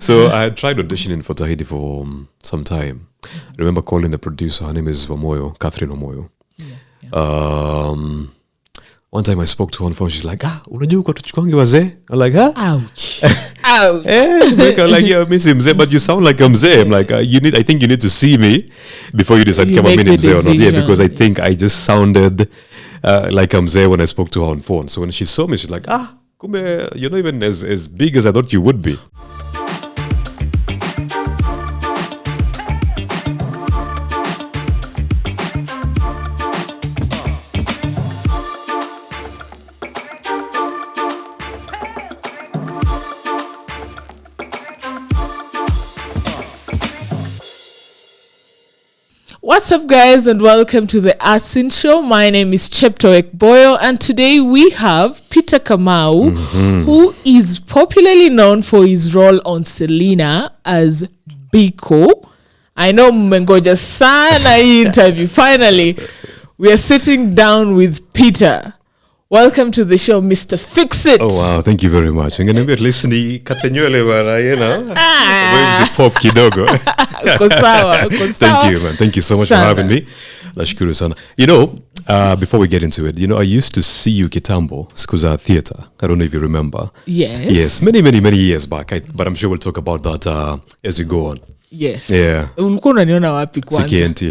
So I had tried auditioning for Tahidi for some time. I remember calling the producer. Her name is Catherine Omoyo. One time I spoke to her on phone. She's like, unajua uko tuchukangi wazee? I'm like, huh? Ouch. Ouch. I'm like, yeah, miss him, but you sound like a mzee. I'm like, I think you need to see me before you decide to come a mzee or not. Yeah, because I think I just sounded like a mzee when I spoke to her on phone. So when she saw me, she's like, kumbe, you're not even as big as I thought you would be. What's up, guys, and welcome to the Arts In Show. My name is Chepto Ekboyo, and today we have Peter Kamau, who is popularly known for his role on Selena as Biko. I know mmengoja sana hii interview. Finally, we are sitting down with Peter. Welcome to the show, Mr. Fix It. Oh, wow. Thank you very much. I'm going to be at least katenywele wala, you know. Waves pop kidogo. Thank you, man. Thank you so much for having me. Nashukuru sana. You know, before we get into it, you know, I used to see you kitambo, Skuza Theatre. I don't know if you remember. Yes. Yes, many years back. But I'm sure we'll talk about that as we go on. Yes. Yeah. Ulikuwa unaniona wapi kwanza? KNT.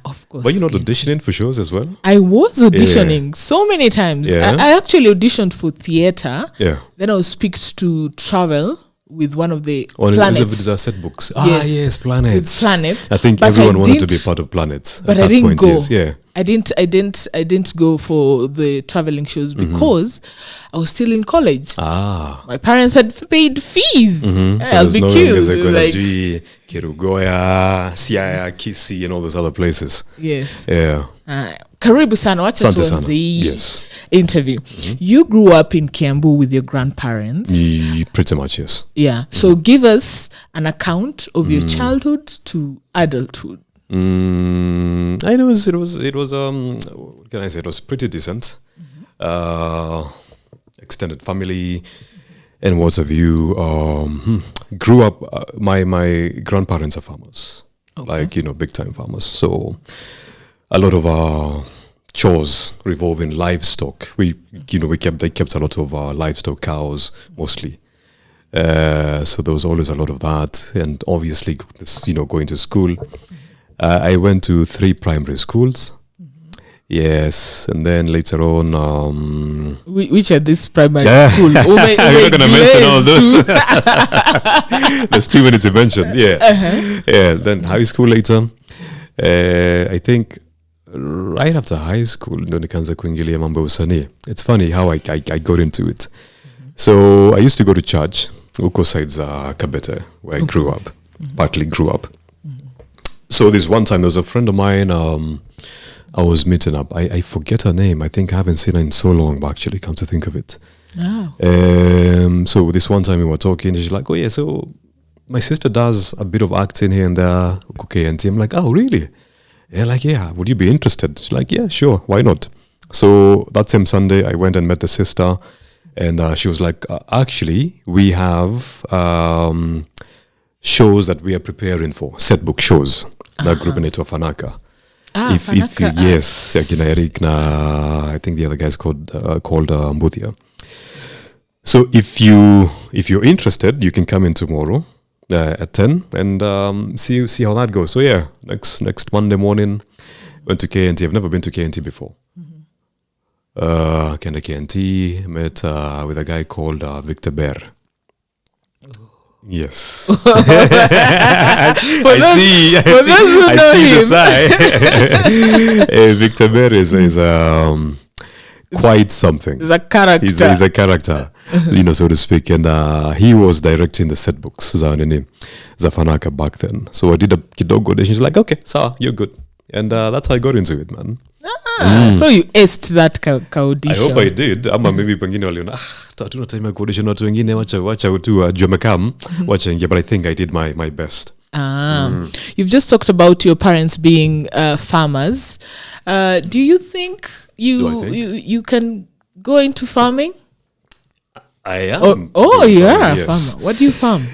Of course. Were you not auditioning for shows as well? I was auditioning so many times. Yeah. I actually auditioned for theatre. Yeah. Then I was picked to travel with one of the planets. With the set books. Yes, Planets. With Planets. I think everyone wanted to be part of Planets. But I didn't go. Yes. Yeah. I didn't go for the traveling shows because I was still in college. My parents had paid fees. I'll be killed. Like Kirugoya, Siaya, Kisi, and all those other places. Yes. Yeah. Karibu sana, wacha tuanze interview. You grew up in Kiambu with your grandparents. Pretty much, yes. Yeah. So give us an account of your childhood to adulthood. I know it was what can I say? It was pretty decent. Extended family and what have you. Grew up. My grandparents are farmers, like big time farmers. So a lot of our chores revolve in livestock. They kept a lot of livestock, cows mostly. So there was always a lot of that, and obviously, going to school. I went to 3 primary schools. Yes, and then later on... which are these primary schools? I'm not going to mention all those. There's too many to mention, yeah. Yeah, then high school later. I think right after high school, it's funny how I got into it. So I used to go to church, Uko sides Kabete, where I grew up, partly grew up. So this one time, there was a friend of mine I was meeting up. I forget her name. I think I haven't seen her in so long, but actually, come to think of it. Oh. So this one time we were talking, she's like, oh yeah, so my sister does a bit of acting here and there. Okay, and I'm like, oh really? Yeah, like, yeah, would you be interested? She's like, yeah, sure, why not? So that same Sunday, I went and met the sister, and she was like, actually, we have shows that we are preparing for, set book shows. That group in Fanaka. Fanaka. Yes, Eric, I think the other guy's called Mbuthia. So if you're interested, you can come in tomorrow at 10 and see how that goes. So yeah, next Monday morning, went to KNT. I've never been to KNT before. Came to KNT, met with a guy called Victor Bear. Yes. I see the side. Victor Bear is quite something. He's a character. He's a character, so to speak. And he was directing the set books Zafanaka back then. So I did a kidogo audition. She's like, okay, so you're good. And that's how I got into it, man. So you aced that audition. I hope I did. Ama maybe pengine waliona hatuna time ya audition watu wengine wacha tu jomekam wacha ingia, but I think I did my best. You've just talked about your parents being farmers. Do you think you can go into farming? I am. Oh, you are a yes. farmer. What do you farm?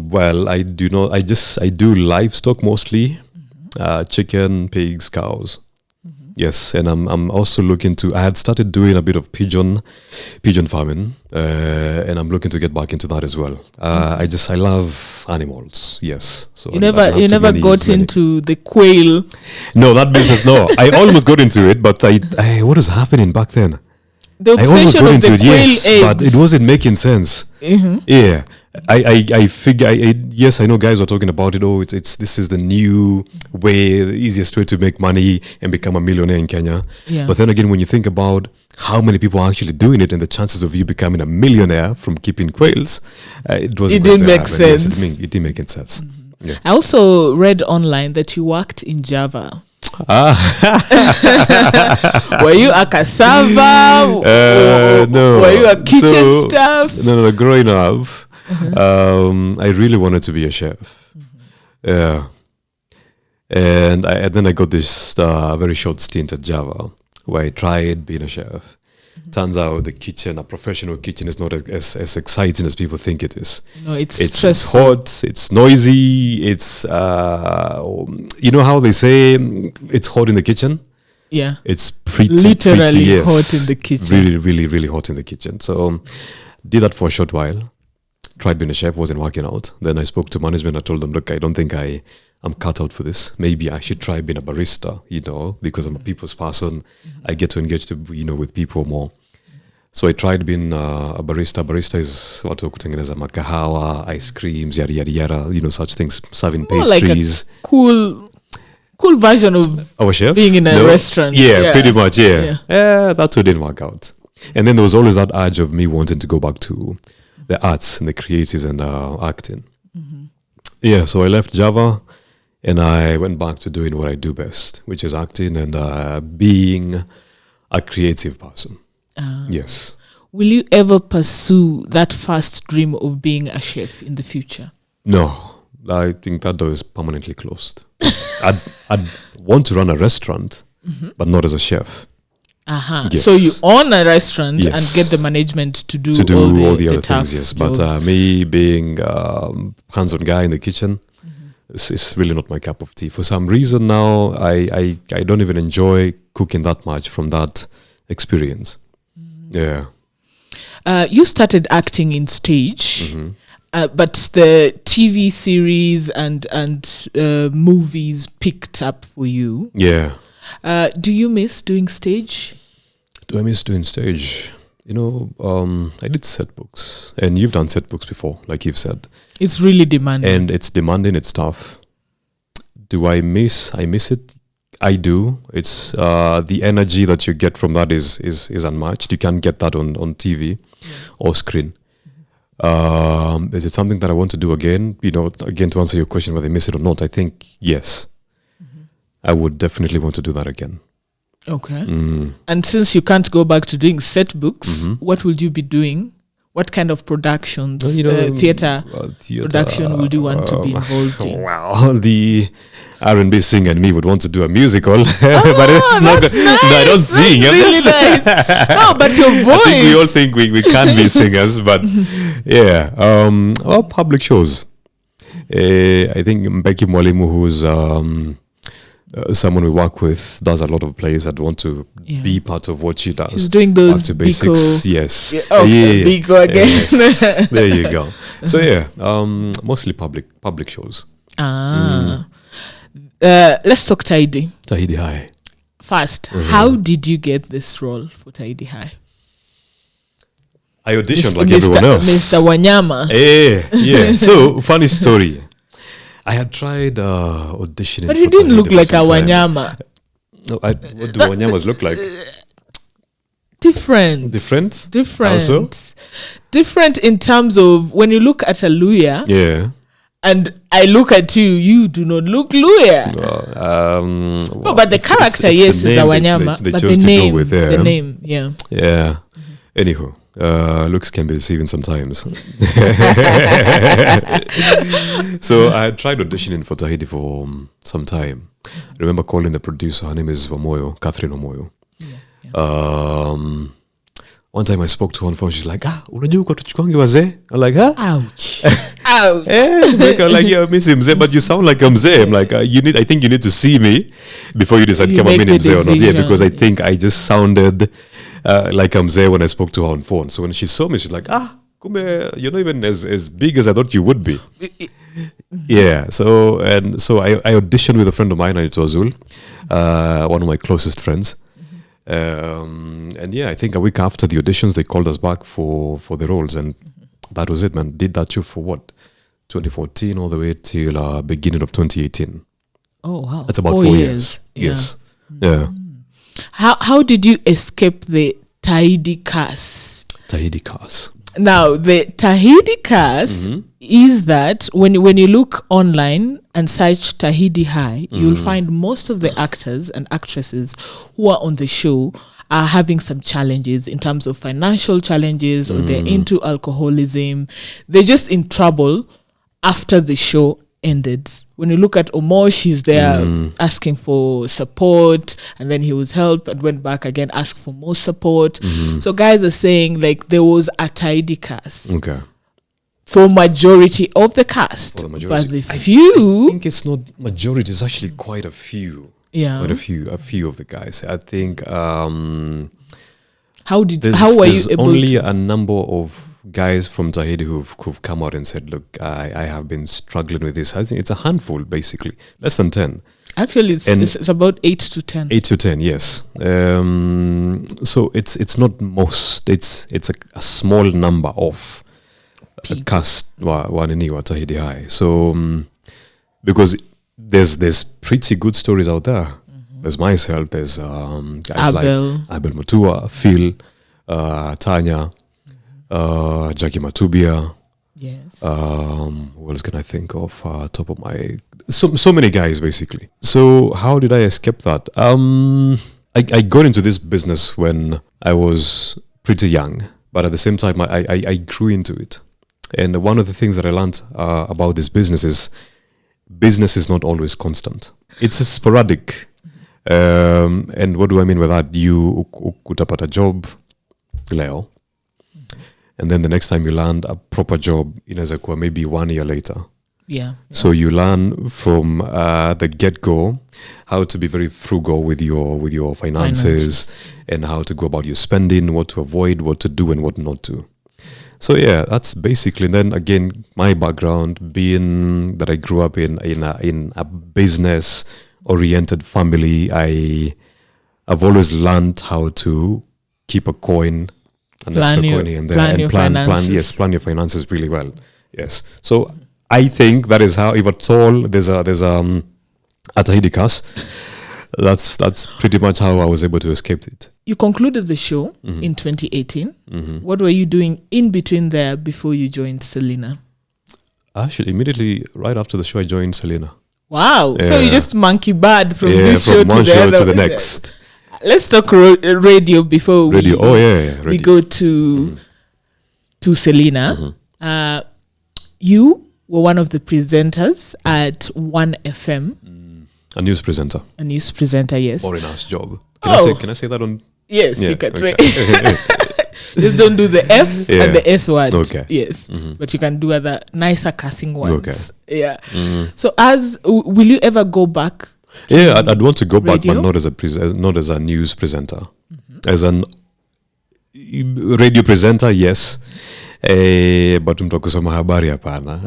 Well, I do not. I do livestock mostly, chicken, pigs, cows. Yes, and I'm also looking to. I had started doing a bit of pigeon farming, and I'm looking to get back into that as well. I love animals. Yes, so You never got into the quail. No, that business. No, I almost got into it, but I what was happening back then? The I almost obsession got of into the it, quail yes, eggs. but it wasn't making sense. Yeah, I figure. Yes, I know guys were talking about it. Oh, this is the new way, the easiest way to make money and become a millionaire in Kenya. Yeah. But then again, when you think about how many people are actually doing it and the chances of you becoming a millionaire from keeping quails, it wasn't. It didn't going to make happen. sense. Yes, it didn't make any sense. Yeah. I also read online that you worked in Java. Were you a cassava? No. Were you a kitchen staff? No. Growing up, I really wanted to be a chef. Yeah. And then I got this very short stint at Java where I tried being a chef. Turns out a professional kitchen is not as exciting as people think it is. No, it's It's stressful. hot, it's noisy, it's, you know how they say it's hot in the kitchen? Yeah. It's pretty Literally yes. hot in the kitchen. Really, really, really hot in the kitchen. So did that for a short while. Tried being a chef, wasn't working out. Then I spoke to management. I told them, look, I don't think I'm cut out for this. Maybe I should try being a barista, because I'm a people's person. I get to engage with people more. So I tried being a barista. Barista is what we're kutengeneza makahawa, ice creams, yada yada yada, such things, serving pastries. Like a cool version of Our chef being in a restaurant. Yeah, pretty much. Yeah, that too didn't work out. And then there was always that urge of me wanting to go back to the arts and the creatives and acting. Yeah, so I left Java and I went back to doing what I do best, which is acting and being a creative person. Yes. Will you ever pursue that first dream of being a chef in the future? No, I think that door is permanently closed. I'd want to run a restaurant, but not as a chef. Yes. So you own a restaurant Yes. and get the management to do all the other tough things, yes. jobs. But me being hands-on guy in the kitchen, it's really not my cup of tea. For some reason now, I don't even enjoy cooking that much from that experience. Yeah. You started acting in stage, but the TV series and movies picked up for you. Yeah. Do you miss doing stage? Do I miss doing stage? I did set books, and you've done set books before, like you've said. It's really demanding. And it's demanding, it's tough. Do I miss it? I do. It's the energy that you get from that is unmatched. You can't get that on TV or screen. Is it something that I want to do again? Again, to answer your question whether I miss it or not, I think yes. I would definitely want to do that again. Okay. And since you can't go back to doing set books, what will you be doing? What kind of productions, theater production would you want to be involved in? Wow, the R&B singer and me would want to do a musical, but it's not. Nice. No, I don't sing. That's really nice. No, but your voice. I think we all think we can be singers, but yeah. Well, public shows. I think Mbeki Mwalimu, who's someone we work with, does a lot of plays that want to be part of what she does. She's doing those back to basics. Yes. Biko again. Yes. There you go. So yeah, mostly public shows. Let's talk Tahidi High. first. How did you get this role for Tahidi High? I auditioned like everyone else. Mr. Wanyama. Yeah. So funny story. I had tried auditioning, But he for didn't Tahidi look for like some a time. Wanyama. No, what do Wanyamas look like? Different. Also? Different in terms of when you look at a Luya Yeah. and I look at you, you do not look Luya. But the character, yes, is a Wanyama. They but chose the to name, go with the name, yeah. Yeah. Anywho, looks can be deceiving sometimes. So I had tried auditioning for Tahidi for some time. I remember calling the producer. Her name is Catherine Omoyo. On one time I spoke to her on phone. She's like, unajua uko tuchukangi wazee? I'm like, huh? Ouch. Ouch. Like, yeah, miss mzee, but you sound like a mzee. I'm like, I think you need to see me before you decide You kama make mimi the mzee or not. Yeah, decision. because I think I just sounded like a mzee when I spoke to her on phone. So when she saw me, she's like, kumbe, you're not even as big as I thought you would be. Yeah, so I auditioned with a friend of mine, and it was Zul, one of my closest friends. And yeah, I think a week after the auditions, they called us back for the roles, and that was it, man. Did that show for what? 2014 all the way till beginning of 2018. Oh wow, That's about 4 years. Yeah. Yes. Yeah. How did you escape the Tahidi curse? Tahidi curse. Now, the Tahidi curse is that when you look online and search Tahidi High, you'll find most of the actors and actresses who are on the show are having some challenges in terms of financial challenges, or they're into alcoholism. They're just in trouble after the show ended. When you look at Omo, she's there asking for support, and then he was helped and went back again, asked for more support. So guys are saying like there was a Tahidi curse Okay. for majority of the cast, For the majority. but the few, I think it's not majority. It's actually quite a few. yeah. Quite a few of the guys. I think How were you there's able only to? a number of guys from Tahidi who've come out and said, look, I have been struggling with this. I think it's a handful, basically. Less than 10. Actually, and- it's about 8 to 10. 8 to 10, yes. So it's not most. It's a small number of cast wanini wa Tahidi High. So because there's pretty good stories out there. There's myself. There's guys Abel. like Abel Mutua, Phil, Tanya, Jackie Matubia. Yes. What else can I think of? Top of my so many guys basically. So how did I escape that? I got into this business when I was pretty young, but at the same time I grew into it. And one of the things that I learned about this business is not always constant. It's sporadic. And what do I mean by that? You utapata job leo, and then the next time you land a proper job inaweza kuwa maybe 1 year later. Yeah. So you learn from the get-go how to be very frugal with your finances and how to go about your spending, what to avoid, what to do and what not to. So yeah, that's basically. And then again, my background being that I grew up in a business-oriented family, I've always learned how to keep a coin, an Plan extra your- coin here and there, plan and your plan finances. plan your finances really well. Yes. So I think that is how, if at all, there's a Tahidi curse. That's pretty much how I was able to escape it. You concluded the show in 2018. What were you doing in between there before you joined Selena? Actually, immediately right after the show, I joined Selena. Wow. So Yeah. you just monkey bad from Yeah, this from show one to the show other. to the next. Let's talk radio before Radio. we Radio. we go to Selena. You were one of the presenters at 1FM, A news presenter. a news presenter, yes. Boring ass job. Oh. Can I say that on? Yes, Yeah, you can okay. say. Just don't do the F Yeah. and the S word. Okay. Yes. But you can do other nicer cussing ones. Okay. Yeah. So will you ever go back? Yeah, I'd want to go back, Radio? but not as a news presenter. As an radio presenter, yes. But mtu wa kusoma habari hapana.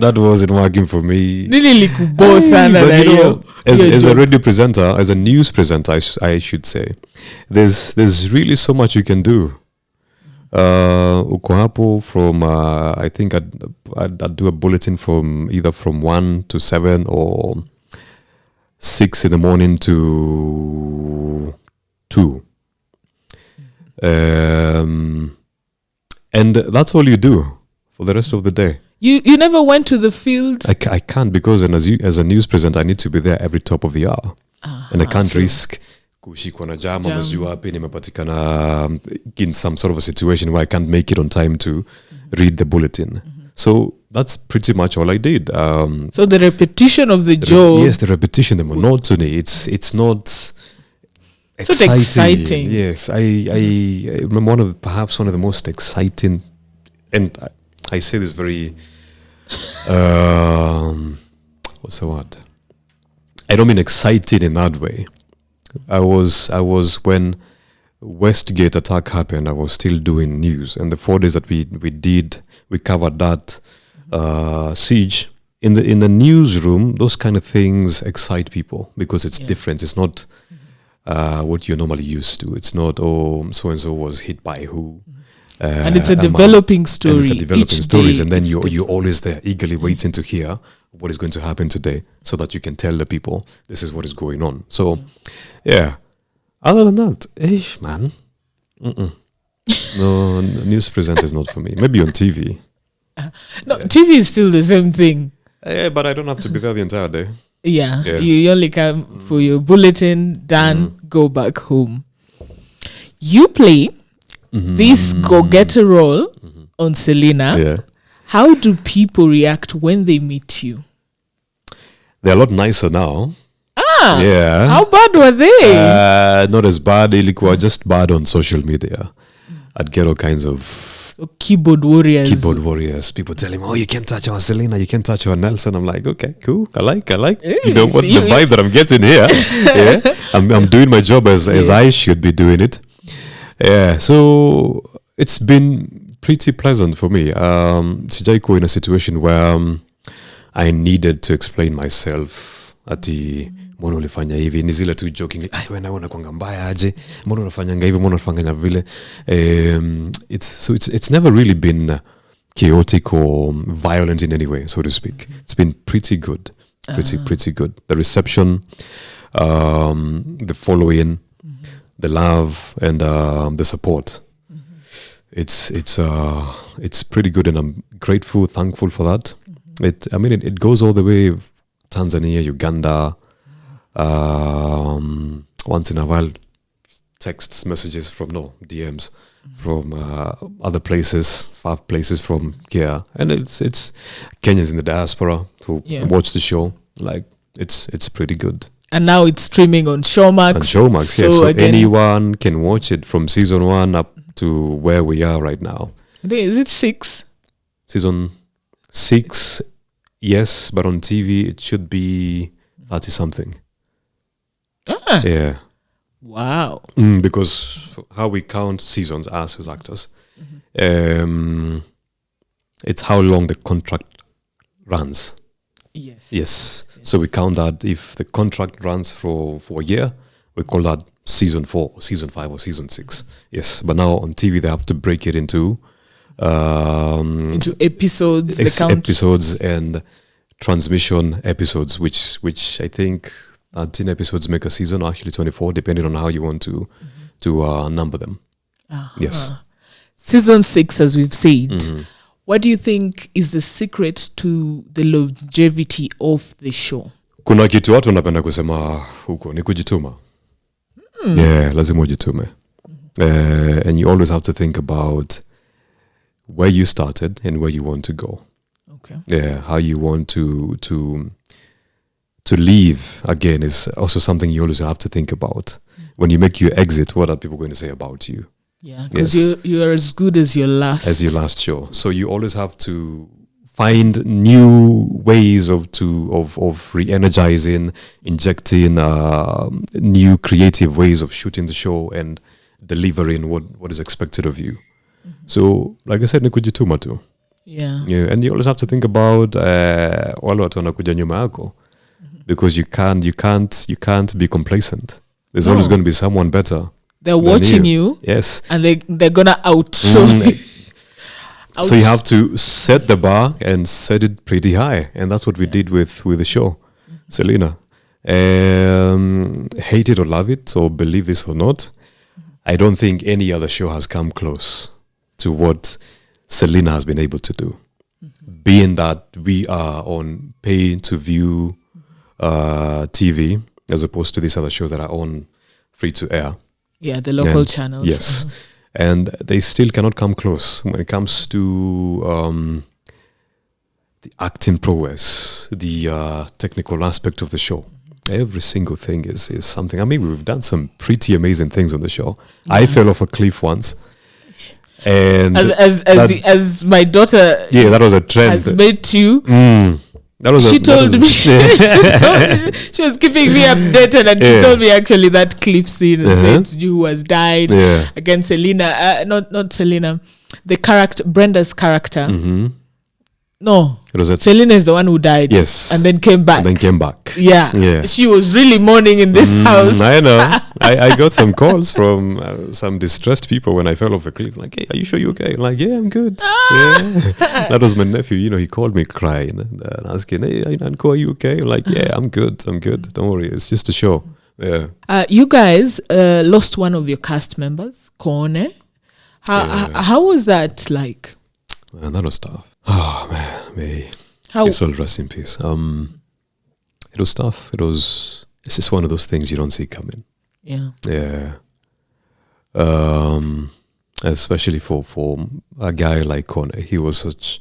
That wasn't working for me. Nili likubo sana But na you know, hiyo. as hiyo a job. radio presenter, as a news presenter, I should say, there's really so much you can do. Uko hapo from I think I'd do a bulletin from either from 1 to 7 or 6 in the morning to 2. And that's all you do for the rest of the day. You never went to the field? I can't, because as a news presenter I need to be there every top of the hour, and I can't risk kushikwa na jama msijua wapi nimepatikana in some sort of a situation where I can't make it on time to read the bulletin. So that's pretty much all I did. So the repetition of the job. Yes, the repetition, the monotony. It's not. exciting. Yes, I remember perhaps one of the most exciting, and I say this very, what's the word? I don't mean excited in that way. I was when Westgate attack happened. I was still doing news, and the 4 days that we covered that siege in the newsroom. Those kind of things excite people because it's different. It's not what you're normally used to. It's not so and so was hit by who. And it's a developing story. And it's a developing stories, and then you're always there, eagerly waiting to hear what is going to happen today, so that you can tell the people this is what is going on. So, yeah. Other than that, man, no, news presenter is not for me. Maybe on TV. TV is still the same thing. Yeah, but I don't have to be there the entire day. Yeah. You only come for your bulletin, done, go back home. You play this go-getter role on Selena. Yeah. How do people react when they meet you? They're a lot nicer now. Yeah. How bad were they? Not as bad. Ilikuwa just bad on social media. I'd get all kinds of keyboard warriors. People tell him, "Oh, you can't touch our Selena. You can't touch our Nelson." I'm like, okay, cool. I like. You know what the vibe that I'm getting here? Yeah. I'm doing my job as I should be doing it. Yeah. So it's been pretty pleasant for me. Sijaiko in a situation where I needed to explain myself at the mbona ulifanya hivi, ni zile tu jokingly, wewe naona kwanga mbaya aje, mbona unafanyanga hivi, mbona unafanyanga vile. It's never really been chaotic or violent in any way, so to speak. It's been pretty good. Pretty good. The reception, the following, the love, and the support. It's pretty good, and I'm grateful, thankful for that. It goes all the way Tanzania, Uganda, once in a while texts, messages from DMs from other places, far places from here, and it's Kenyans in the diaspora who watch the show. Like it's pretty good. And now it's streaming on Showmax. So anyone can watch it from season 1 up to where we are right now. Is it 6? Season 6, yes, but on TV it should be 30 something. Yeah. Wow. Because how we count seasons as actors, it's how long the contract runs. Yes. So we count that if the contract runs for a year, we call that season 4, season 5, or season 6. Yes. But now on TV they have to break it into episodes, episodes and transmission episodes, which I think 13 episodes make a season, or actually 24, depending on how you want to number them. Yes. Season 6, as we've said. What do you think is the secret to the longevity of the show? Kuna kitu watu wanapenda kusema huko ni kujituma. Yeah, lazima ujitume. And you always have to think about where you started and where you want to go. Okay. Yeah, how you want to leave again is also something you always have to think about. When you make your exit, what are people going to say about you? Yeah, because you're as good as your last show. So you always have to find new ways of re-energizing, injecting new creative ways of shooting the show and delivering what is expected of you. So, like I said, ni kujituma tu. Yeah, and you always have to think about wale watu wanakuja nyuma yako, because you can't be complacent. There's always going to be someone better. They're watching you. Yes. And they're going to outshow you. So you have to set the bar and set it pretty high. And that's what we did with the show, Selena. Hate it or love it, or believe this or not, I don't think any other show has come close to what Selena has been able to do. Being that we are on pay-to-view TV, as opposed to these other shows that are on free-to-air. Yeah, the local channels. Yes. And they still cannot come close when it comes to the acting prowess, the technical aspect of the show. Every single thing is something. I mean, we've done some pretty amazing things on the show. I fell off a cliff once. And as my daughter that was a trend. has met you. That was she told me she was keeping me updated, and she told me actually that cliff scene and said you was died against Selena, not Selena, the character, Brenda's character. No, it was Selena is the one who died. Yes, and then came back. Yeah. She was really mourning in this house. I know. I got some calls from some distressed people when I fell off the cliff. Like, hey, are you sure you're okay? I'm like, yeah, I'm good. Yeah. That was my nephew. He called me crying and asking, hey, Uncle, are you okay? I'm like, yeah, I'm good. Don't worry. It's just a show. Yeah. You guys lost one of your cast members, Kone. How was that like? Man, that was tough. Oh man, it's all rest in peace. It was tough. It's just one of those things you don't see coming. Yeah. Especially for a guy like Kone. He was such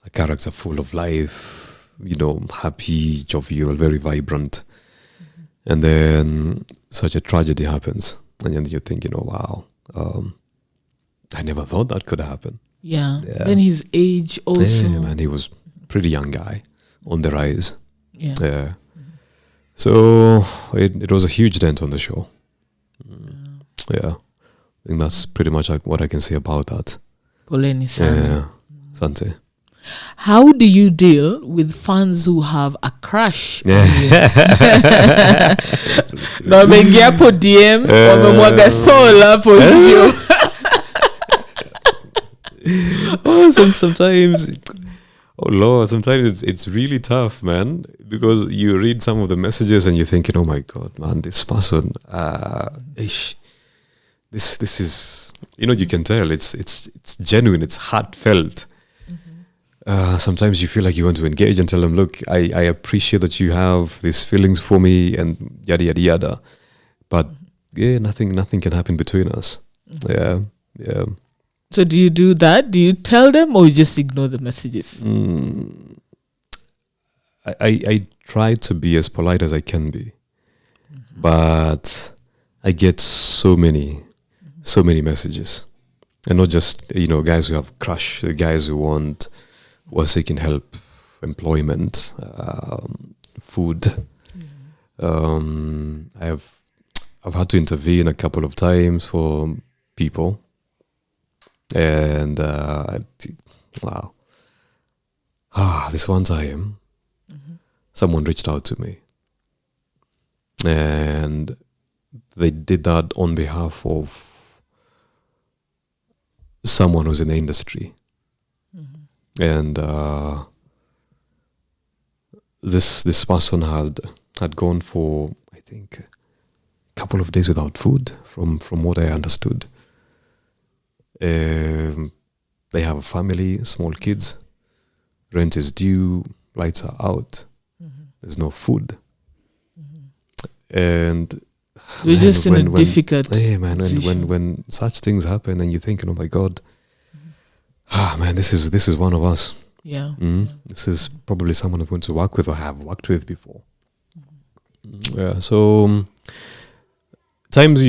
a character full of life, happy, jovial, very vibrant. And then such a tragedy happens. And then you think, wow, I never thought that could happen. Yeah. Then his age also. Yeah, man, he was pretty young guy on the rise. Yeah. So it was a huge dent on the show. Yeah. I think that's pretty much what I can say about that. Poleni sana. Yeah. Sante. How do you deal with fans who have a crush on you? Na wameingia hapo DM, wamemwaga soul hapo hivyo. Sometimes it's really tough, man, because you read some of the messages and you're thinking, oh my God, man, this person, this is, you can tell it's genuine, it's heartfelt. Sometimes you feel like you want to engage and tell them, look, I appreciate that you have these feelings for me and yada yada yada, but nothing can happen between us. Yeah. So do you do that? Do you tell them, or you just ignore the messages? I try to be as polite as I can be, but I get so many messages, and not just guys who have crush, guys who are seeking help, employment, food. I've had to intervene a couple of times for people. And wow, this one time, someone reached out to me, and they did that on behalf of someone who's in the industry, and this person had gone for, I think, a couple of days without food, from what I understood. They have a family, small kids, rent is due, lights are out, there's no food, and we're just in a difficult position. When such things happen and you're thinking, oh my God, man, this is one of us. This is probably someone I'm going to work with or have worked with before. So times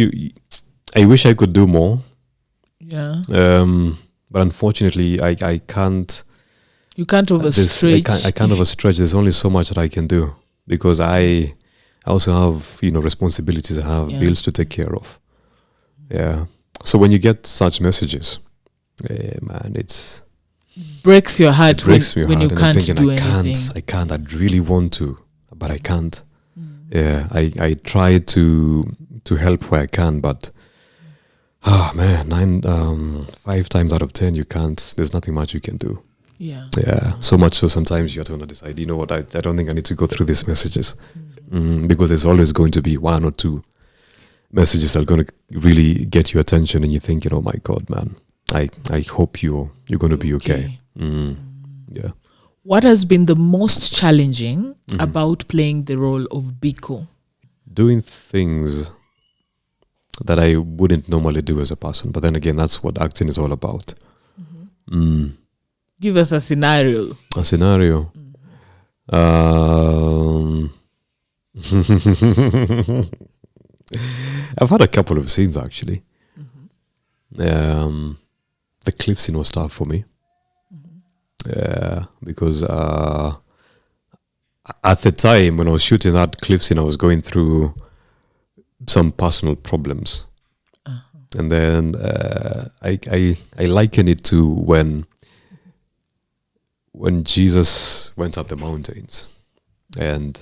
I wish I could do more. But unfortunately, I can't. You can't overstretch. I can't overstretch. There's only so much that I can do, because I also have responsibilities. I have bills to take care of. Yeah. So when you get such messages, man, it breaks your heart. When you and can't thinking, do anything. I can't. I'd really want to, but I can't. Yeah. I try to help where I can, but. Oh man, 5 times out of 10 you can't. There's nothing much you can do. Yeah. So much so sometimes you have to decide. You know what? I don't think I need to go through these messages, because there's always going to be 1 or 2 messages that are going to really get your attention, and you're thinking, oh my God, man, I hope you're going to be okay. Yeah. What has been the most challenging about playing the role of Biko? Doing things that I wouldn't normally do as a person. But then again, that's what acting is all about. Give us a scenario. I've had a couple of scenes actually. The cliff scene was tough for me. Because at the time when I was shooting that cliff scene, I was going through some personal problems. And then I liken it to when Jesus went up the mountains, and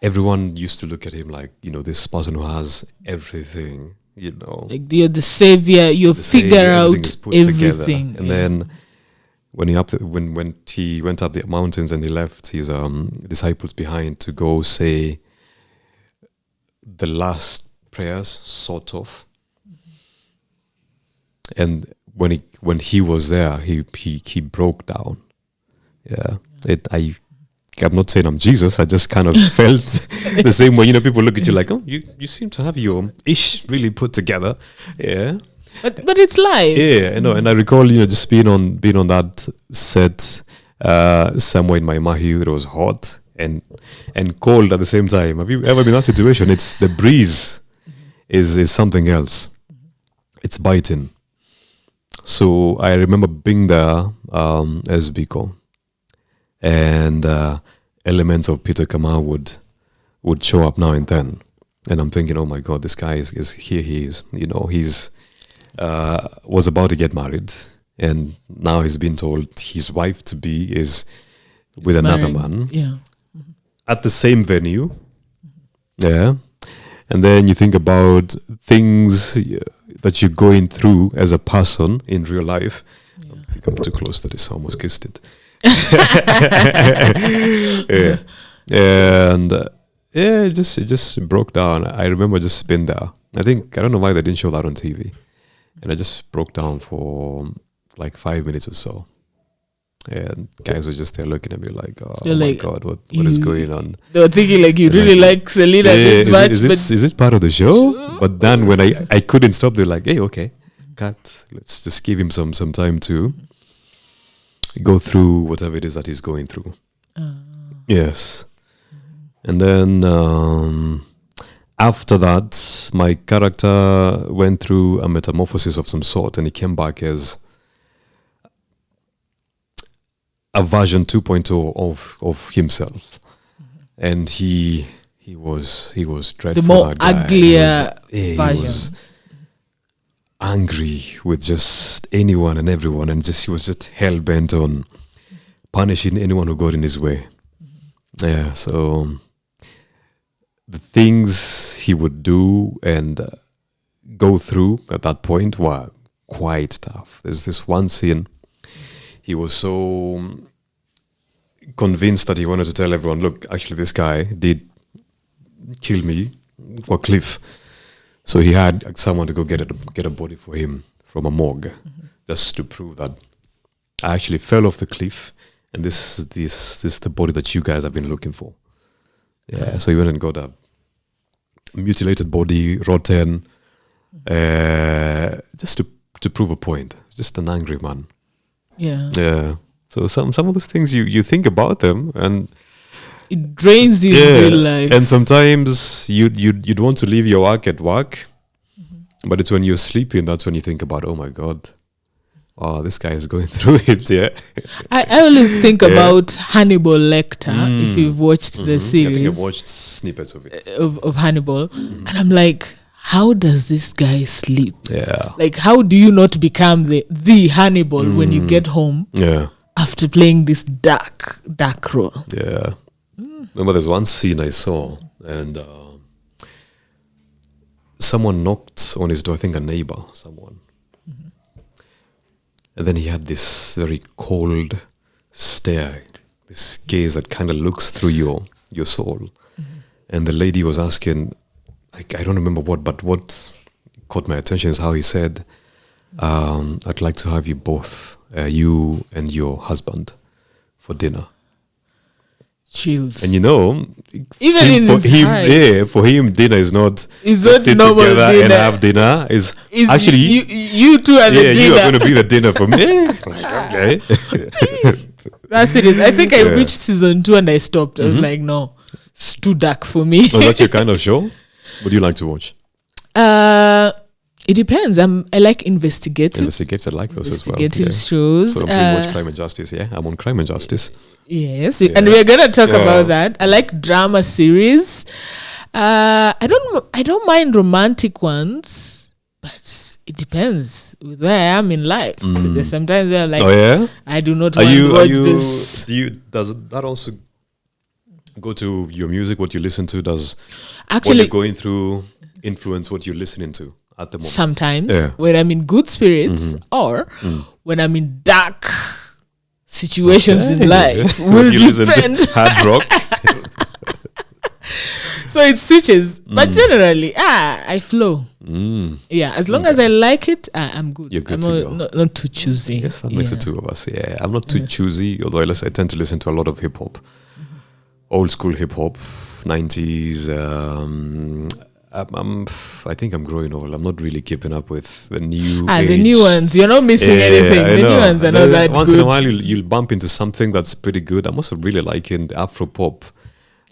everyone used to look at him like, this person who has everything, like you're the savior, you figure out everything. And then when he went up the mountains and he left his disciples behind to go say the last prayers, sort of. And when he was there, he broke down. Yeah. I'm not saying I'm Jesus. I just kind of felt the same way. People look at you like, oh, you seem to have your ish really put together. Yeah. But it's live. Yeah, and I recall, just being on that set somewhere in my Mahi. It was hot and cold at the same time. Have you ever been in that situation? It's the breeze is something else. It's biting. So I remember being there as Biko, and elements of Peter Kamau would show up now and then, and I'm thinking, oh my God, this guy is here. He is, he's was about to get married, and now he's been told his wife to be is with another man. Yeah. At the same venue. Yeah. And then you think about things that you're going through as a person in real life. Yeah. I think I'm too close to this. I almost kissed it. Yeah. And it just broke down. I remember just being there. I don't know why they didn't show that on TV. And I just broke down for like 5 minutes or so. And guys were just there looking at me like, oh my God, what is going on? They were thinking like, you really like Selena this much. Is it part of the show? But then when I couldn't stop, they're like, hey, okay, cut. Let's just give him some time to go through whatever it is that he's going through. Yes. And then after that, my character went through a metamorphosis of some sort, and he came back as a version 2.0 of himself. And he was dreadful. The more uglier version. He was angry with just anyone and everyone, and he was just hell bent on punishing anyone who got in his way. Yeah, so the things he would do and go through at that point were quite tough. There's this one scene. He was so convinced that he wanted to tell everyone, look, actually this guy did kill me for Cliff. So he had someone to go get a body for him from a morgue, just to prove that I actually fell off the cliff, and this is the body that you guys have been looking for. Yeah, so he went and got a mutilated body, rotten, just to prove a point. Just an angry man. Yeah. So some of those things you think about them, and it drains you in real life. And sometimes you'd want to leave your work at work, but it's when you're sleeping that's when you think about, oh my God, this guy is going through it. Yeah. I always think about Hannibal Lecter. If you've watched the series, I think I've watched snippets of it of Hannibal, and I'm like, how does this guy sleep? Yeah. Like, how do you not become the Hannibal when you get home? Yeah. After playing this dark role. Yeah. Remember, there's one scene I saw, and someone knocked on his door. I think a neighbor, someone, and then he had this very cold stare, this gaze that kind of looks through your soul. And the lady was asking, I don't remember but what caught my attention is how he said, I'd like to have you both, you and your husband, for dinner. chills. And you know, Even in for his him, high. yeah, for him, dinner is not It's let's not sit normal together dinner. and have dinner. Is Is actually you two are the yeah, dinner. you are going to be the dinner for me. Like, okay. That's it. I think I Yeah. reached season 2 and I stopped. I was like, no, it's too dark for me. Oh, that's your kind of show? What do you like to watch? It depends. I like investigative Investigates, I like those as well. investigative Yeah. shows. So I'm watch Crime and Justice. Yeah, I'm on Crime and Justice. Yes, and we're gonna talk Yeah. about that. I like drama series. I don't mind romantic ones, but it depends with where I am in life. There's sometimes where like Oh yeah. I do not Are want you? to Are watch you? this. Does that also go to your music? What you listen to? Does what Actually, you're going through influence what you're listening to at the moment? sometimes Yeah. when I'm in good spirits or when I'm in dark situations in life When will you listen depend. to hard rock. So it switches, but generally, I flow. Yeah, as long as I like it, I'm good. You're good I'm to go. not too choosy. Yes, that makes the two of us. Yeah, I'm not too choosy, although I tend to listen to a lot of hip hop, old school hip hop, 90s. I think I'm growing old. I'm not really keeping up with the new. The age. new ones, you're not missing anything. I The know. new ones are not that Once good. in a while, you'll bump into something that's pretty good. I'm also really liking the Afro pop.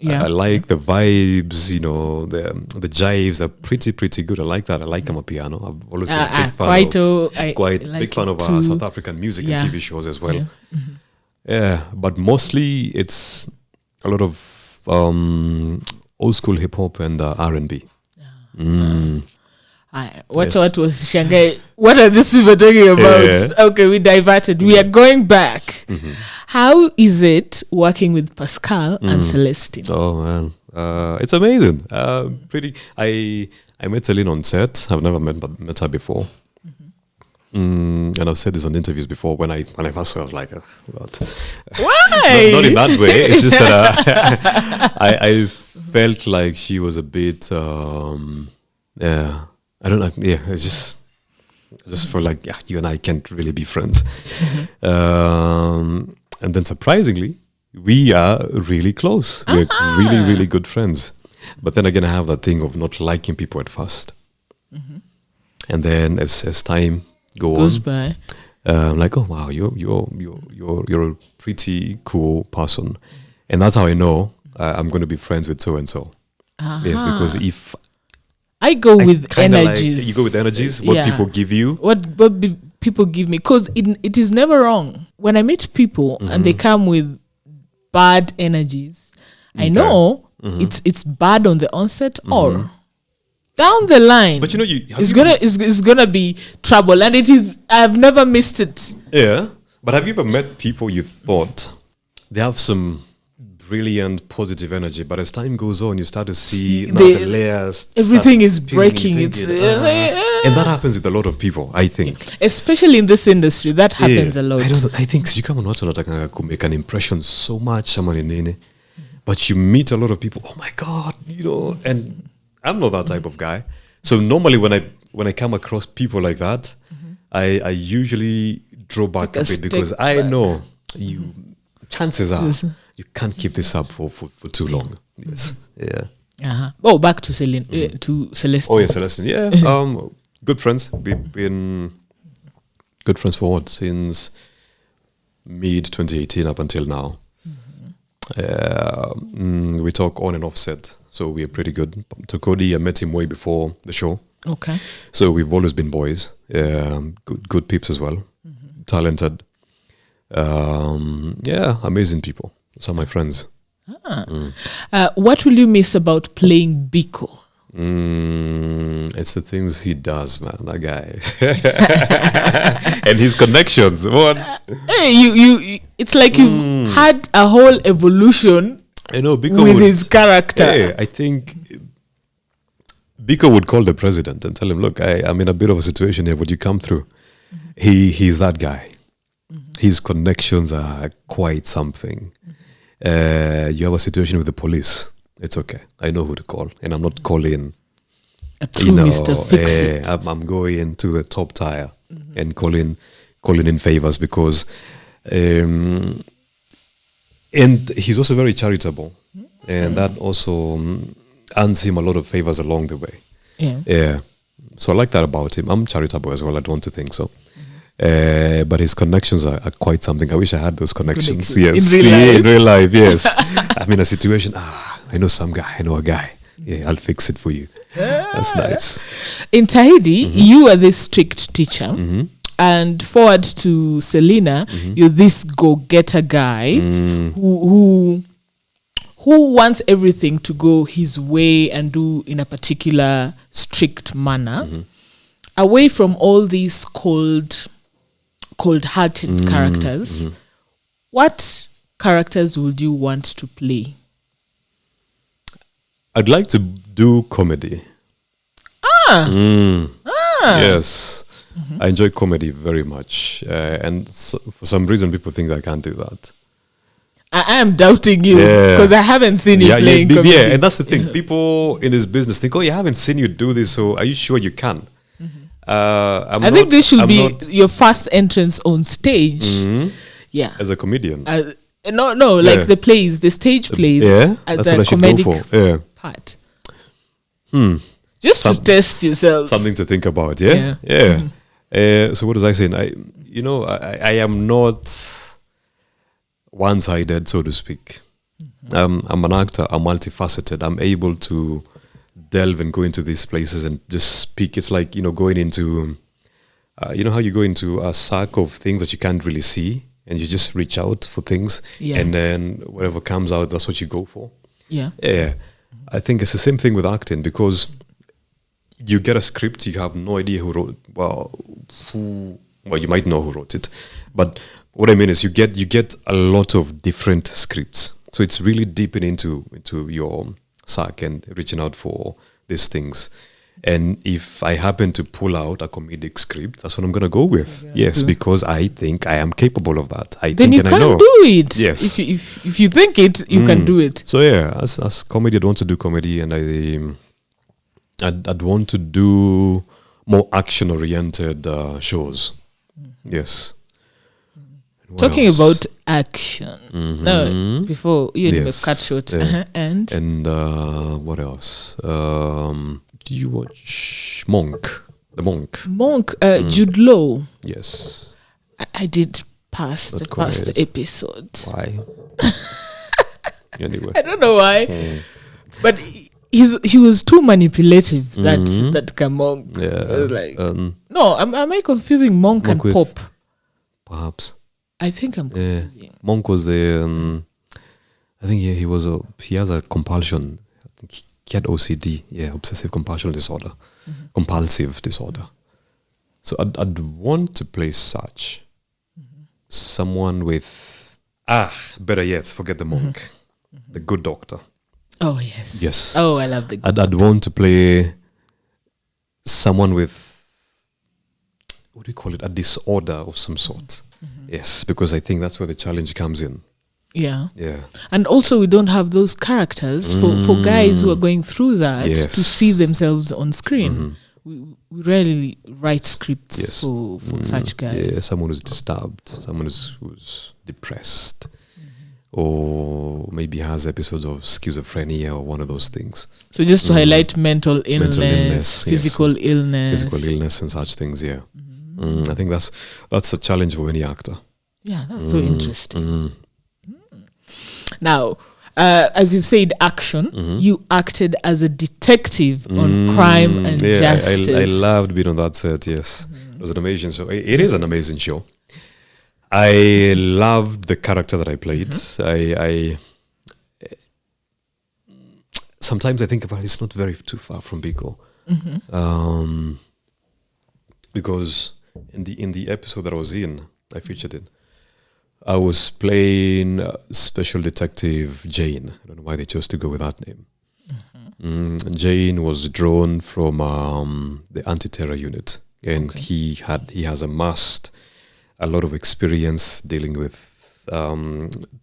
Yeah. I like the vibes, you know, the jives are pretty good. I like that. I like Amapiano. I've always been a big fan Quite big fan of South African music Yeah. and TV shows as well. Yeah, but mostly it's a lot of old school hip hop and R&B. What was Shanghai? What are these people talking about? Yeah. Okay, we diverted. We are going back. How is it working with Pascal and Celestine? Oh man, it's amazing. I met Selena on set. I've never met her before. And I've said this on interviews before. When I first saw her, I was like, what? Why? Not in that way. It's just that I felt like she was a bit. Yeah, I don't know. Yeah, I just felt like you and I can't really be friends. And then surprisingly, we are really close. We're really good friends. But then again, I have that thing of not liking people at first. And then as time goes by, I'm like, oh wow, you're a pretty cool person, and that's how I know I'm going to be friends with so and so. Yes, because if I go with kinda energies. you go with energies, what people give you. People give me, because it is never wrong when I meet people and they come with bad energies. I know it's bad on the onset or down the line. But you know, it's gonna be trouble, and it is. I've never missed it. Yeah, but have you ever met people you thought they have some brilliant positive energy, but as time goes on, you start to see the layers. Everything is peeling, breaking. thinking, and that happens with a lot of people, I think. Especially in this industry, that happens a lot. I think you come on watu wanataka to make an impression so much, but you meet a lot of people. Oh my God, you know, and I'm not that type of guy. So normally when I come across people like that, I usually draw back a bit because I know you. Chances are you can't keep this up for too long. Yes, yeah. Oh, back to Selena, to Celestine. Oh yeah, Celestine. Yeah, good friends. We've been good friends for what, since mid 2018 up until now. We talk on and off set, so we're pretty good. To Cody, I met him way before the show. Okay. So we've always been boys. Good peeps as well. Talented. Amazing people. Some of my friends. What will you miss about playing Biko? It's the things he does, man. That guy. And his connections. What? Hey, you it's like you've had a whole evolution. I know Biko with his character. Hey, I think Biko would call the president and tell him, look, I'm in a bit of a situation here. Would you come through? He's that guy. His connections are quite something. You have a situation with the police. It's okay. I know who to call. And I'm not calling, A true Mr. Fix-It. I'm going to the top tier and calling in favors because And he's also very charitable, and that also earns him a lot of favors along the way. Yeah. So I like that about him. I'm charitable as well. I'd want to think so. But his connections are quite something. I wish I had those connections. Yes. In real life, yes. I'm in a situation, I know some guy, I know a guy. Yeah, I'll fix it for you. That's nice. In Tahidi, you are this strict teacher. And forward to Selena, you're this go-getter guy who wants everything to go his way and do in a particular strict manner. Away from all these cold-hearted characters, what characters would you want to play? I'd like to do comedy. Yes. I enjoy comedy very much. And so for some reason, people think I can't do that. I am doubting you because I haven't seen you playing comedy. Yeah, and that's the thing. People in this business think, I haven't seen you do this, so are you sure you can? I think this should be your first entrance on stage. Yeah. As a comedian. Like the stage plays as a comedic part. Just to test yourself. Something to think about, yeah? So what was I saying? I am not one-sided, so to speak. I'm an actor. I'm multifaceted. I'm able to delve and go into these places and just speak. It's like, going into, how you go into a sack of things that you can't really see and you just reach out for things and then whatever comes out, that's what you go for. Yeah. I think it's the same thing with acting because you get a script, you have no idea who wrote. Well, you might know who wrote it, but what I mean is you get a lot of different scripts. So it's really deeping into your sack and reaching out for these things. And if I happen to pull out a comedic script, that's what I'm gonna go with. Yes, because I think I am capable of that. I then think you and can I know. do it. Yes. If you think it, you can do it. So as comedy, I'd want to do comedy, and I'd want to do more action-oriented shows. Yes. Talking about action. No, before you were cut short. And what else? Do you watch Monk? The Monk. Jude Law. Yes. I did pass the first episode. Why? Anyway. I don't know why. But he was too manipulative, that Kamau. Yeah. I was like, no, am I confusing Monk and Pop? Perhaps. I think I'm confusing. Monk was I think he has a compulsion. I think he had OCD, obsessive compulsive disorder, compulsive disorder. So I'd want to play such someone with better yet, forget the monk, the good doctor. Oh yes, yes. Oh, I love the good I'd want to play someone with, what do you call it, a disorder of some sort. Yes, because I think that's where the challenge comes in. Yeah. Yeah. And also we don't have those characters for guys who are going through that to see themselves on screen. We rarely write scripts for such guys. Yeah, someone who's disturbed, someone who's depressed, or maybe has episodes of schizophrenia or one of those things. So just to highlight mental illness, physical illness. Physical illness and such things, I think that's a challenge for any actor. Yeah, that's so interesting. Now, as you've said, action. You acted as a detective on Crime and Justice. I loved being on that set. Yes, it was an amazing show. It is an amazing show. I loved the character that I played. I sometimes I think about it, it's not very too far from Biko, because in the episode that I was in, I featured it. I was playing Special Detective Jane. I don't know why they chose to go with that name. Jane was drawn from the anti-terror unit, and he has amassed a lot of experience dealing with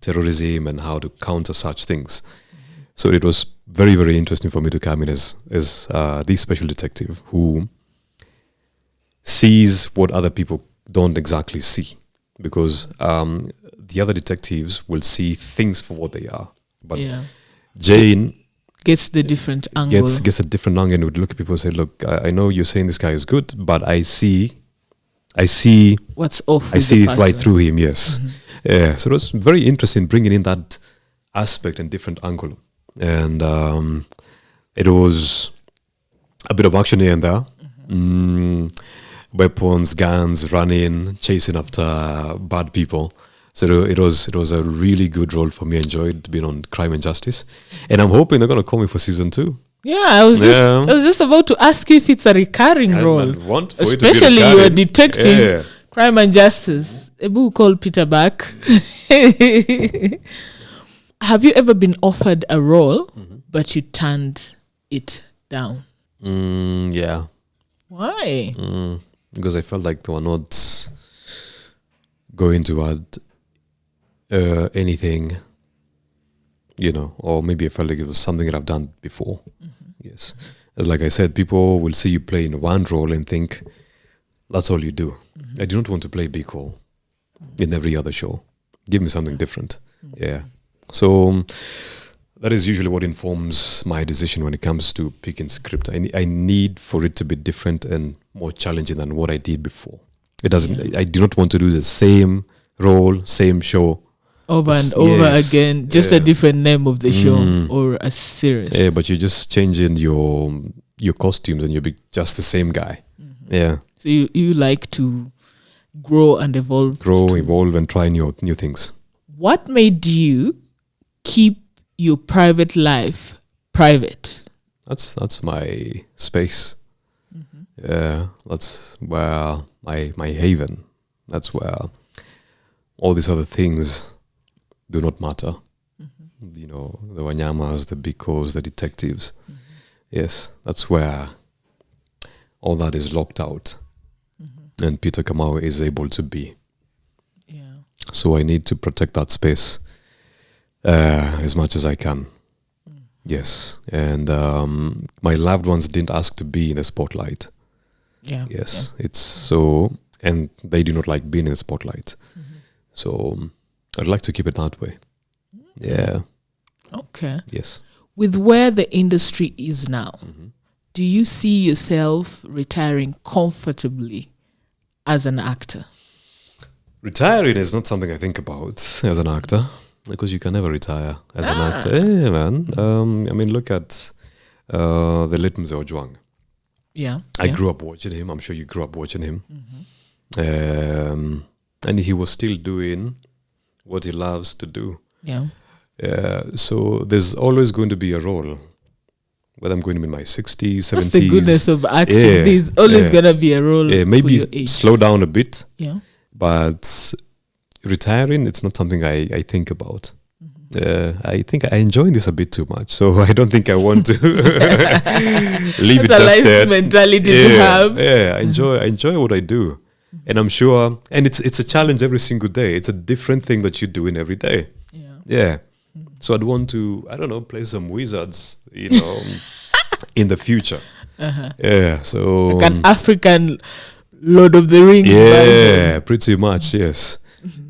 terrorism and how to counter such things. So it was very, very interesting for me to come in as the special detective who sees what other people don't exactly see. Because the other detectives will see things for what they are. But Yeah. Jane Gets the different angle. gets a different angle and would look at people and say, look, I know you're saying this guy is good, but I see What's off? I with see the it right person. through him, yes. Yeah, so it was very interesting bringing in that aspect and different angle. And it was a bit of action here and there. Weapons, guns, running, chasing after bad people. So it was a really good role for me. I enjoyed being on Crime and Justice. And I'm hoping they're going to call me for season 2. Yeah, I was just about to ask you if it's a recurring role. I'd want for it to be Especially you're a recurring. detective, Yeah. Crime and Justice. A book called Peter back. Have you ever been offered a role, but you turned it down? Yeah. Why? Because I felt like they were not going to add anything, or maybe I felt like it was something that I've done before. Yes. Like I said, people will see you play in one role and think that's all you do. I do not want to play Biko in every other show. Give me something different. Yeah. So that is usually what informs my decision when it comes to picking script. I need for it to be different and more challenging than what I did before. It doesn't. I do not want to do the same role, same show Over and over again, just a different name of the show or a series. Yeah, but you're just changing your costumes and you'll be just the same guy. Yeah. So you like to grow and evolve. Evolve, and try new things. What made you keep your private life private? That's my space. Yeah, that's where my haven. That's where all these other things do not matter. The Wanyamas, the Bikos, the detectives. Yes, that's where all that is locked out. And Peter Kamau is able to be. Yeah. So I need to protect that space as much as I can. Yes. And my loved ones didn't ask to be in the spotlight. Yeah. Yes. It's so, and they do not like being in the spotlight. So I'd like to keep it that way. Yeah. Okay. Yes. With where the industry is now, do you see yourself retiring comfortably as an actor? Retiring is not something I think about as an actor, because you can never retire as an actor. Yeah, man. Look at the late Mzee Ojwang. Yeah. I grew up watching him. I'm sure you grew up watching him. And he was still doing what he loves to do. Yeah. So there's always going to be a role, whether I'm going to be in my 60s, 70s. That's the goodness of acting. Yeah, There's always going to be a role for maybe your age. slow down a bit. Yeah. But retiring, it's not something I think about. I think I enjoy this a bit too much, so I don't think I want to leave it That's a just nice there. mentality to have. Yeah, I enjoy what I do, and I'm sure, and it's a challenge every single day. It's a different thing that you're doing every day. Yeah. Yeah. So I'd want to, play some wizards, in the future. Yeah. So Like an African Lord of the Rings version. yeah, pretty much, yes.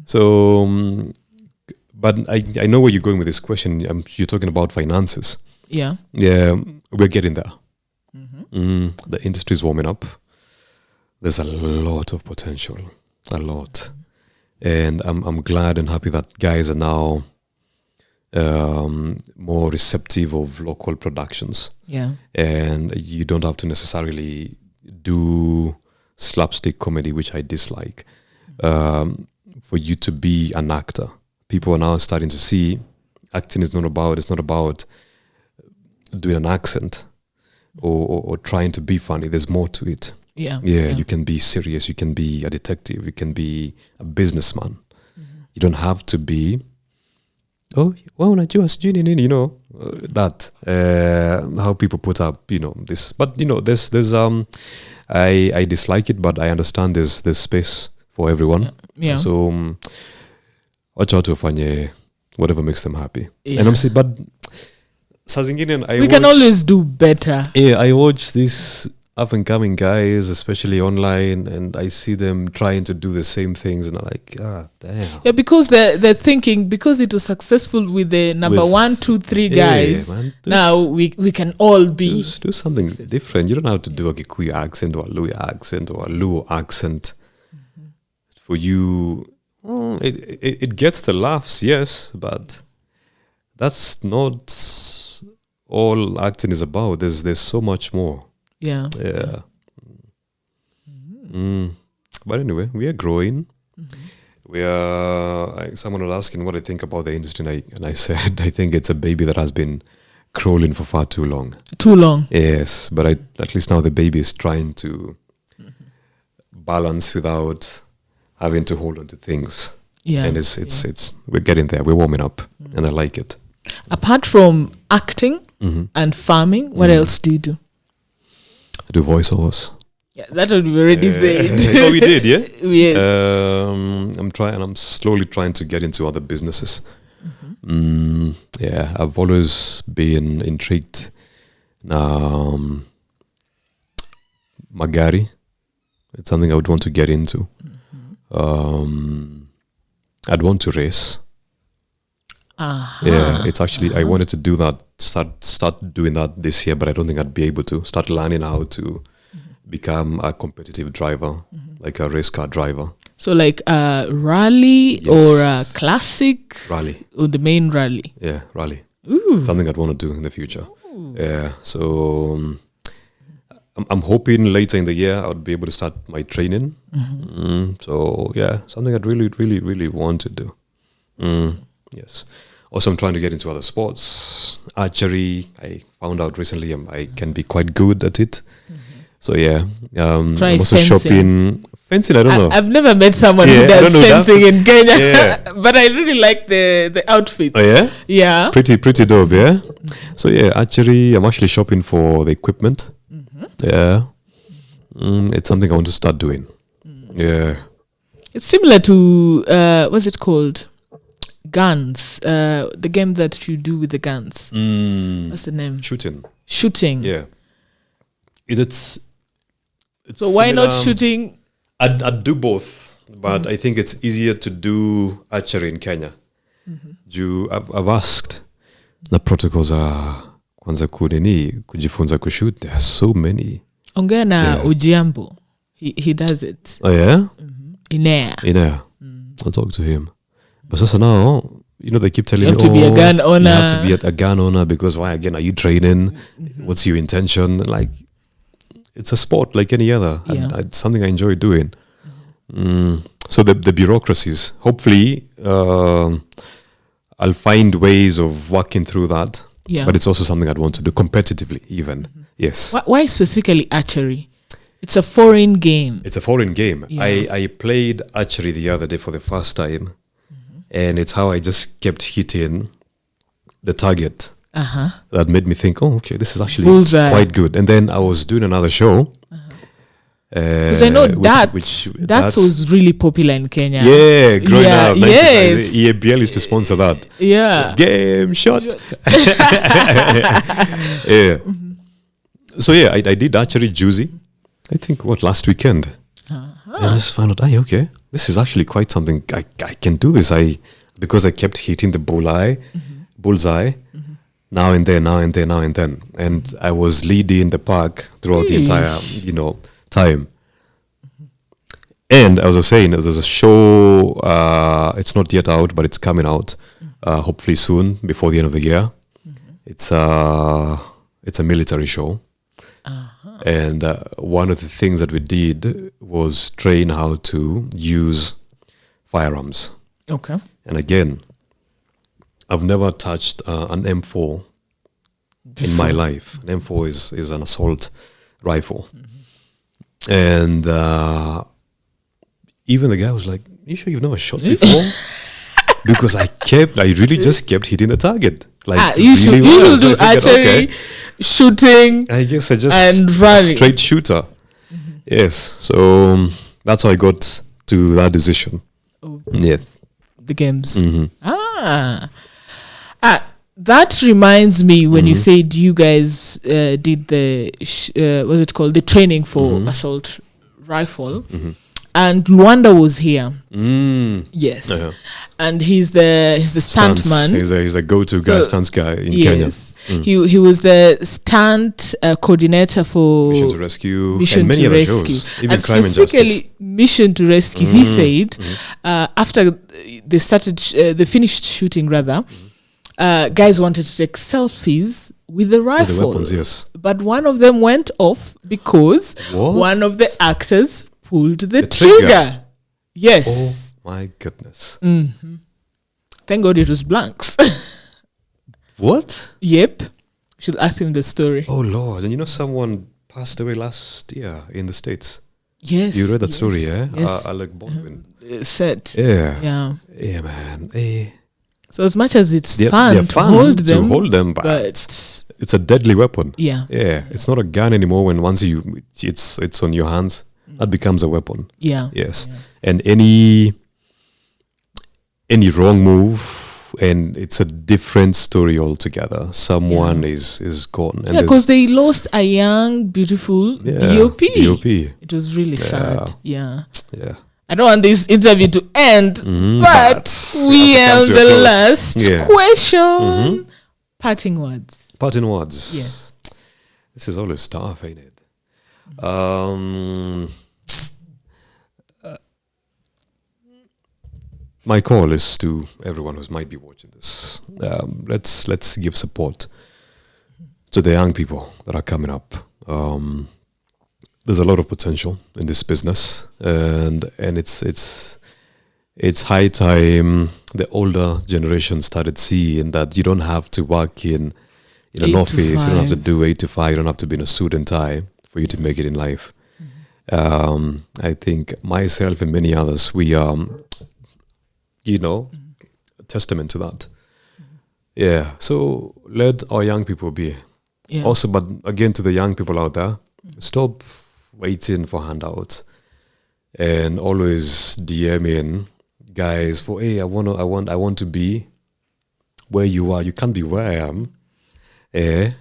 So, but I know where you're going with this question. You're talking about finances. Yeah. Yeah, we're getting there. The industry is warming up. There's a lot of potential, a lot. And I'm glad and happy that guys are now more receptive of local productions. Yeah. And you don't have to necessarily do slapstick comedy, which I dislike. For you to be an actor, people are now starting to see acting is not about doing an accent or trying to be funny. There's more to it. Yeah. You can be serious, you can be a detective, you can be a businessman. You don't have to be unajua sijui nini, that how people put up this, but there's I dislike it, but I understand there's space for everyone. Yeah. So watch out to wafanye whatever makes them happy. Yeah. And I'm saying, but saa zingine we can always do better. I watch this up and coming guys, especially online, and I see them trying to do the same things, and I'm like, damn. Yeah, because they're thinking, because it was successful with the number With- 1, 2, 3 guys. man, Now we can all be. do something different. You don't have to do a Kikuyu accent or a Lui accent or a Luo accent. For you, it gets the laughs, yes, but that's not all acting is about. There's so much more. Yeah. Yeah. But anyway, we are growing. We are. Someone was asking what I think about the industry, and I said I think it's a baby that has been crawling for far too long. Too long. Yes, but at least now the baby is trying to balance without having to hold on to things. Yeah. And it's we're getting there. We're warming up, and I like it. Apart from acting and farming, what else do you do? I do voiceovers. Yeah, that one we already said. Oh, we did, yeah. Yes. I'm slowly trying to get into other businesses. Yeah, I've always been intrigued. Magari, it's something I would want to get into. I'd want to race. Yeah, it's actually I wanted to do that. Start doing that this year, but I don't think I'd be able to. Start learning how to become a competitive driver, like a race car driver. So like a rally or a classic? Rally. Or the main rally? Yeah, rally. Ooh. Something I'd want to do in the future. Yeah, so I'm hoping later in the year I would be able to start my training. So yeah, something I'd really, really, really want to do. Yes. Also, I'm trying to get into other sports. Archery, I found out recently I can be quite good at it. So yeah, I'm also fencing. shopping. Fencing, I don't know. I've never met someone who does fencing in Kenya, but I really like the outfit. Oh yeah? Yeah. Pretty dope, yeah? So yeah, archery, I'm actually shopping for the equipment. Yeah. It's something I want to start doing. Yeah. It's similar to, what's it called? Guns. The game that you do with the guns. What's the name? Shooting. Yeah. It's so why not similar. shooting? I'd do both, but I think it's easier to do archery in Kenya. I've asked the protocols are kwanza kujifunza kushoot. There are so many. Ongea na Ujiambo. He does it. Oh yeah? In air. I'll talk to him. But also now, they keep telling You have to be a gun owner. You have to be a gun owner because why again are you training? What's your intention? Like, it's a sport like any other. Yeah. And it's something I enjoy doing. So the bureaucracies, hopefully, I'll find ways of working through that. Yeah. But it's also something I'd want to do competitively even. Yes. Why specifically archery? It's a foreign game. It's a foreign game. Yeah. I played archery the other day for the first time. And it's how I just kept hitting the target. That made me think, oh, okay, this is actually Bullseye. quite good. And then I was doing another show. Because I know that was really popular in Kenya. Yeah, growing up. Yes. EABL used to sponsor that. Yeah. Game shot. Yeah. So yeah, I did archery juicy. I think last weekend. And I just found out, okay, this is actually quite something. I can do this. Because I kept hitting the bullseye. Now and then. And I was leading the pack throughout the entire, time. And as I was saying, there's a show, it's not yet out, but it's coming out hopefully soon, before the end of the year. It's a military show. And one of the things that we did was train how to use firearms. Okay. And again, I've never touched an M4 in my life. An M4 is an assault rifle. And even the guy was like, you sure you've never shot before? Because I really just kept hitting the target. Like you should do archery, shooting, I guess I just and running. A straight shooter. Yes. So that's how I got to that decision. Yes. The games. that reminds me when you said you guys did the what's it called, the training for assault rifle, and Luanda was here. Yes, and he's the stunt man. He's a go-to guy, stunts guy in Kenya. He was the stunt coordinator for Mission to Rescue and many other shows, even and Crime and Justice. Mission to Rescue. He said after they finished shooting, rather, guys wanted to take selfies with the rifle. With the weapons, yes. But one of them went off because one of the actors pulled the trigger. Yes. Oh my goodness. Thank God it was blanks. What? Yep. Should ask him the story. Oh Lord. And someone passed away last year in the States. Yes. You read that story, yeah? Yes. Alec Baldwin. Said. Yeah. Yeah. Yeah, man. So as much as it's fun to hold them, but it's a deadly weapon. Yeah. Yeah. It's not a gun anymore when once it's on your hands, that becomes a weapon. Yeah. Yes. Yeah. And any wrong move, and it's a different story altogether. Someone is gone. And because they lost a young, beautiful DOP. It was really sad. Yeah. Yeah. I don't want this interview to end, but we are on the last question. Parting words. Yes. This is always tough, ain't it? My call is to everyone who might be watching this. Let's give support to the young people that are coming up. There's a lot of potential in this business, and it's high time the older generation started seeing that you don't have to work in an office, you don't have to do 8 to 5, you don't have to be in a suit and tie for you to make it in life. I think myself and many others, we are, a testament to that. Yeah, so let our young people be. Yeah. Also, but again, to the young people out there, stop waiting for handouts and always DMing guys for, hey, I want to be where you are. You can't be where I am.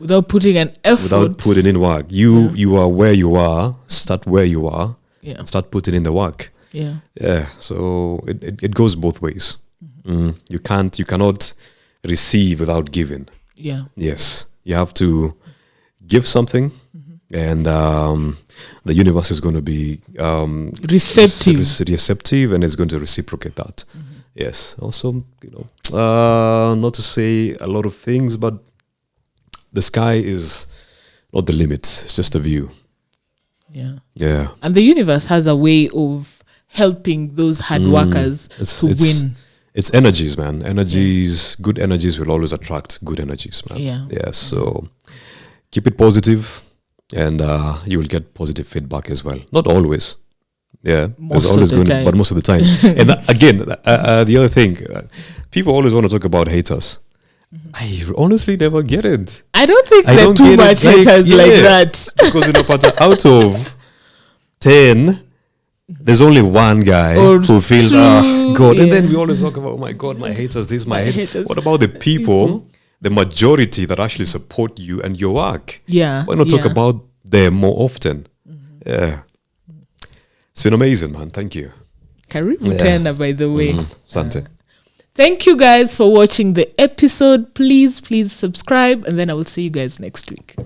Without putting an effort. Without putting in work. You are where you are. Start where you are. Yeah. And start putting in the work. Yeah. Yeah. So it goes both ways. You cannot receive without giving. Yeah. Yes. You have to give something, and the universe is going to be receptive, and it's going to reciprocate that. Yes. Also, not to say a lot of things, but the sky is not the limit. It's just a view. Yeah. Yeah. And the universe has a way of helping those hard workers to win. It's energies, man. Good energies will always attract good energies, man. Yeah. Yeah. So keep it positive, and you will get positive feedback as well. Not always. Yeah. Most of the time. But most of the time. And again, the other thing, people always want to talk about haters. I honestly never get it. I don't think there are too much haters like that. Because out of 10, there's only one guy who feels, God. Yeah. And then we always talk about, oh my God, my haters, this, my haters. What about the people, the majority that actually support you and your work? Yeah. Why not talk about them more often? Yeah. It's been amazing, man. Thank you. Karibu tena, by the way. Sante. Thank you guys for watching the episode. Please subscribe, and then I will see you guys next week.